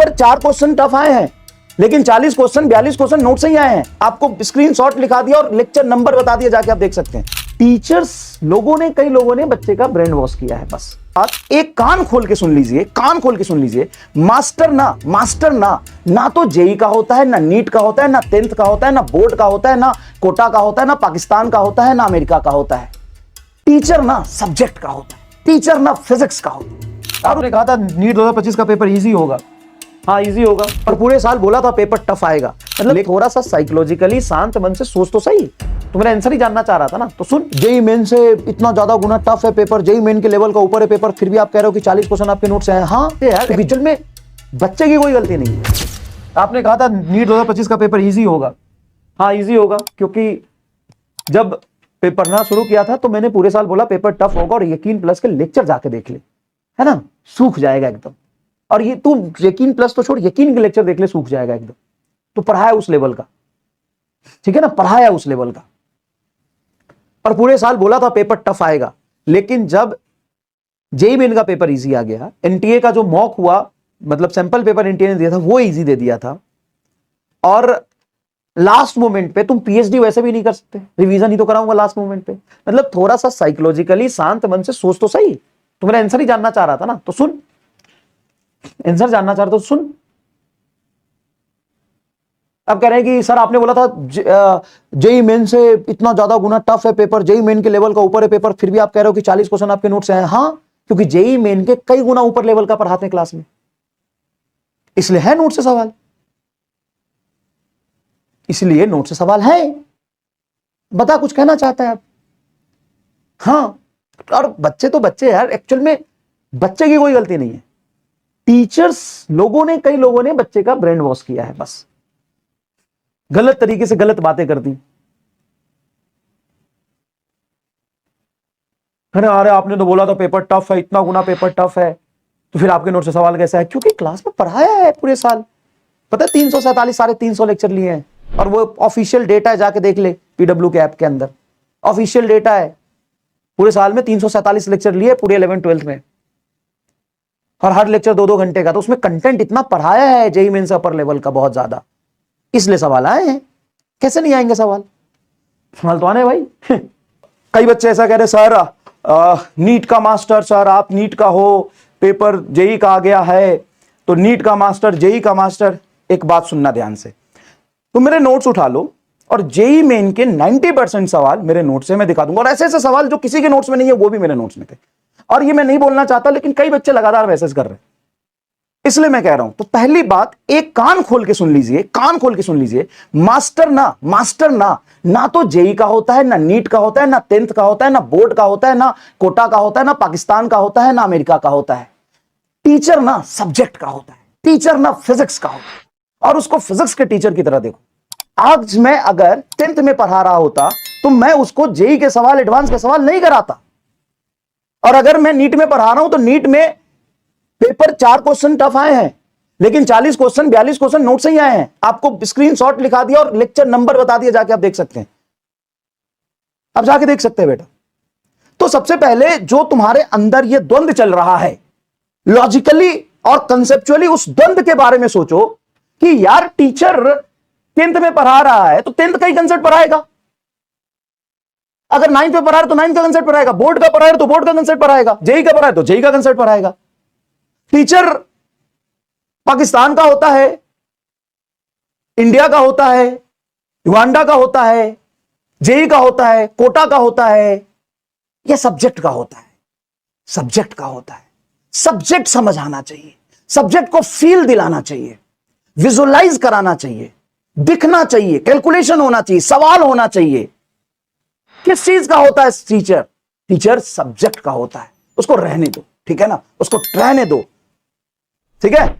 Paper 4 question tough आए हैं, लेकिन 40 क्वेश्चन 42 क्वेश्चन नोट से ही आए हैं। आपको स्क्रीनशॉट लिखा दिया और लेक्चर नंबर बता दिया, जाके आप देख सकते हैं। टीचर्स कई लोगों ने बच्चे का ब्रेन वॉश किया है। बस आप एक कान खोल के सुन लीजिए, कान खोल के सुन लीजिए। मास्टर ना तो जेई का होता है, ना नीट का होता है, ना 10th का होता है, ना बोर्ड का होता है, ना कोटा का होता है, ना पाकिस्तान का होता है, ना अमेरिका का होता है। टीचर ना सब्जेक्ट का होता है, टीचर ना फिजिक्स का होता है। आपने कहा था नीट 2025 का पेपर इजी होगा, हाँ इजी होगा, और पूरे साल बोला था पेपर टफ आएगा। मतलब थोड़ा सा साइकोलॉजिकली शांत मन से सोच तो सही। तो मेरा आंसर ही जानना चाह रहा था ना, तो सुन। जेई मेन से इतना ज्यादा गुना टफ है पेपर, जेई मेन के लेवल का ऊपर है पेपर, फिर भी आप कह रहे हो कि 40 क्वेश्चन आपके नोट से हैं। हाँ यार, एक्चुअल में बच्चे की कोई गलती नहीं है। आपने कहा था नीट 2025 का पेपर इजी होगा, हाँ इजी होगा, क्योंकि जब पेपर ना शुरू किया था तो मैंने पूरे साल बोला पेपर टफ होगा, और यकीन प्लस के लेक्चर जाके देख ले, है ना, सूख जाएगा एकदम। और ये तू यकीन प्लस तो छोड़, यकीन के लेक्चर देख ले, सूख जाएगा एकदम। तो पढ़ाया उस लेवल का, ठीक है ना, पढ़ाया उस लेवल का। और पूरे साल बोला था पेपर टफ आएगा, लेकिन जब जेई मेन का पेपर इजी आ गया, एनटीए का जो मॉक हुआ, मतलब सैंपल पेपर एनटीए ने दिया था, वो इजी दे दिया था। और लास्ट मोमेंट पे तुम पीएचडी वैसे भी नहीं कर सकते, रिवीजन ही तो कराऊंगा लास्ट मोमेंट पे। मतलब थोड़ा सा साइकोलॉजिकली शांत मन से सोच तो सही। तो मेरा आंसर ही जानना चाह रहा था ना, तो सुन। आंसर जानना चाह रहा तो सुन। अब कह रहे हैं कि सर आपने बोला था जेई मेन से इतना ज्यादा गुना टफ है पेपर, जेई मेन के लेवल का ऊपर है पेपर, फिर भी आप कह रहे हो कि 40 क्वेश्चन आपके नोट से हैं। हाँ, क्योंकि जेई मेन के कई गुना ऊपर लेवल का पढ़ाते हैं क्लास में, इसलिए है नोट से सवाल, इसलिए नोट से सवाल है। बता, कुछ कहना चाहता है आप? हाँ, और बच्चे तो बच्चे यार, एक्चुअल में बच्चे की कोई गलती नहीं है। टीचर्स कई लोगों ने बच्चे का ब्रेन वॉश किया है, बस गलत तरीके से गलत बातें कर दी। अरे आपने तो बोला था पेपर टफ है, इतना गुना पेपर टफ है, तो फिर आपके नोट से सवाल कैसा है? क्योंकि क्लास में पढ़ाया है पूरे साल। पता है 347 350 लेक्चर लिए हैं, और वो ऑफिशियल डेटा है, जाके देख ले पीडब्ल्यू के ऐप के अंदर, ऑफिशियल डेटा है। पूरे साल में 347 लेक्चर लिए पूरे 11th 12th में, और हर लेक्चर 2-2 घंटे का। तो उसमें कंटेंट इतना पढ़ाया है जेई मेन से अपर लेवल का, बहुत ज्यादा, इसलिए सवाल आए हैं। कैसे नहीं आएंगे सवाल? सवाल तो आने भाई। कई बच्चे ऐसा कह रहे, सर नीट का मास्टर, सर आप नीट का हो, पेपर जेई का आ गया है, तो नीट का मास्टर, जेई का मास्टर। एक बात सुनना ध्यान से, तुम मेरे नोट्स उठा लो, और जेई मेन के 90% सवाल मेरे नोट से मैं दिखा दूंगा, और ऐसे ऐसे सवाल जो किसी के नोट्स में नहीं है, वो भी मेरे नोट्स में थे। और ये मैं नहीं बोलना चाहता, लेकिन कई बच्चे लगातार मैसेज कर रहे हैं, इसलिए मैं कह रहा हूं। तो पहली बात, एक कान खोल के सुन लीजिए, कान खोल के सुन लीजिए। मास्टर ना तो जेई का होता है, ना नीट का होता है, ना 10th का होता है, ना बोर्ड का होता है, ना कोटा का होता है, ना पाकिस्तान का होता है, ना अमेरिका का होता है। टीचर ना सब्जेक्ट का होता है, टीचर ना फिजिक्स का होता है। और उसको फिजिक्स के टीचर की तरह देखो। आज मैं अगर 10th में पढ़ा रहा होता, तो मैं उसको जेई के सवाल, एडवांस के सवाल नहीं कराता। और अगर मैं नीट में पढ़ा रहा हूं, तो नीट में पेपर 4 क्वेश्चन टफ आए हैं, लेकिन 40 क्वेश्चन 42 क्वेश्चन नोट से ही आए हैं। आपको स्क्रीनशॉट लिखा दिया और लेक्चर नंबर बता दिया, जाके आप देख सकते हैं। आप जाके देख सकते हैं बेटा। तो सबसे पहले जो तुम्हारे अंदर ये द्वंद्व चल रहा है, लॉजिकली और कंसेप्चुअली उस द्वंद्व के बारे में सोचो कि यार टीचर 10th में पढ़ा रहा है, तो 10th का ही कंसेप्ट पढ़ाएगा। अगर 9th में पढ़ा रहा है तो 9th का कंसेप्ट पढ़ाएगा, बोर्ड का पढ़ा रहा है तो बोर्ड का कंसेप्ट पढ़ाएगा, जेई का पढ़ा है तो जेई का कंसेप्ट पढ़ाएगा। टीचर पाकिस्तान का होता है, इंडिया का होता है, युगांडा का होता है, जेई का होता है, कोटा का होता है, यह सब्जेक्ट का होता है, सब्जेक्ट का होता है। सब्जेक्ट समझ आना चाहिए, सब्जेक्ट को फील दिलाना चाहिए, विजुअलाइज कराना चाहिए, दिखना चाहिए, कैलकुलेशन होना चाहिए, सवाल होना चाहिए। किस चीज का होता है टीचर? टीचर सब्जेक्ट का होता है। उसको रहने दो, ठीक है ना, उसको रहने दो, ठीक है।